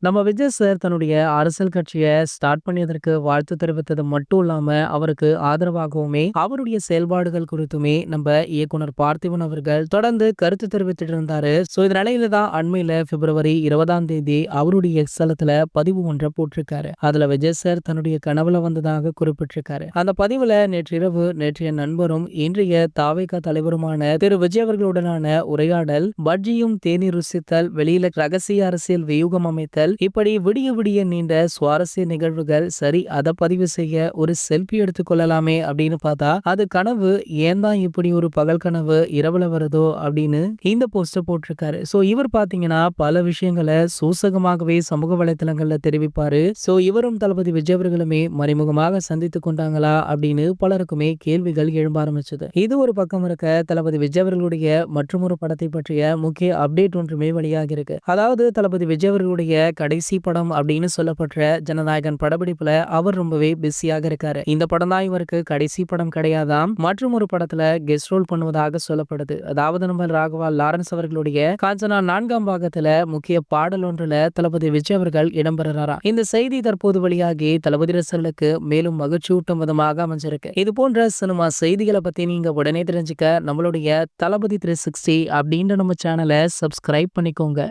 நம்ம விஜய் சார் தன்னுடைய அரசியல் கட்சிய ஸ்டார்ட் பண்ணியதற்கு வாழ்த்து தெரிவித்தது மட்டும் இல்லாம, அவருக்கு ஆதரவாகவுமே, அவருடைய செயல்பாடுகள் குறித்துமே நம்ம இயக்குனர் பார்த்திபன் அவர்கள் தொடர்ந்து கருத்து தெரிவித்துட்டு இருந்தாரு. இந்த நிலையில தான் அண்மையில பிப்ரவரி 20ஆம் தேதி அவருடைய எக்ஸ் தளத்துல பதிவு ஒன்றை போட்டிருக்காரு. அதுல விஜய் சார் தன்னுடைய கனவுல வந்ததாக குறிப்பிட்டிருக்காரு. அந்த பதிவுல நேற்றிரவு நேற்றைய நண்பரும் இன்றைய தாவேகா தலைவருமான திரு விஜய் அவர்களுடனான உரையாடல், பட்ஜியும் தேநீர் ருசித்தல், வெளியில ரகசிய அரசியல் வியூகம் அமைத்தல், இப்படி விடிய விடிய நீண்ட சுவாரஸ்ய நிகழ்வுகள். சரி, அதை பதிவு செய்ய ஒரு செல்ஃபி எடுத்துக்கொள்ளலாமே அப்படின்னு பார்த்தா, அது கனவு. ஏன் தான் இப்படி ஒரு பகல் கனவு இரவுல வருதோ அப்படின்னு இந்த போஸ்ட போட்டிருக்காரு. இவர் பாத்தீங்கன்னா பல விஷயங்களை சூசகமாகவே சமூக வலைதளங்கள்ல தெரிவிப்பாரு. இவரும் தளபதி விஜய் அவர்களுமே மறைமுகமாக சந்தித்துக் கொண்டாங்களா அப்படின்னு பலருக்குமே கேள்விகள் எழும்ப ஆரம்பிச்சது. இது ஒரு பக்கம் இருக்க, தளபதி விஜய் அவர்களுடைய மற்றொரு படத்தை பற்றிய முக்கிய அப்டேட் ஒன்றுமே வெளியாகி இருக்கு. அதாவது தளபதி விஜய் அவர்களுடைய கடைசி படம் அப்படின்னு சொல்லப்படுற ஜனநாயகன் படப்பிடிப்புல அவர் ரொம்பவே பிஸியாக இருக்காரு. இந்த படம் தான் இவருக்கு கடைசி படம் கிடையாதாம். மற்றும் ஒரு படத்துல கெஸ்ட் ரோல் பண்ணுவதாக சொல்லப்படுது. அதாவது நம்ம ராகவா லாரன்ஸ் அவர்களுடைய காஞ்சனா 4ஆம் பாகத்துல முக்கிய பாடல் ஒன்றுல தளபதி விஜய் அவர்கள் இடம்பெறாராம். இந்த செய்தி தற்போது வெளியாகி தளபதி ரசிகர்களுக்கு மேலும் மகிழ்ச்சியூட்டும் விதமாக அமைஞ்சிருக்கு. இது போன்ற சினிமா செய்திகளை பத்தி நீங்க உடனே தெரிஞ்சுக்க நம்மளுடைய தளபதி 360 அப்படின்ற நம்ம சேனலை சப்ஸ்கிரைப் பண்ணிக்கோங்க.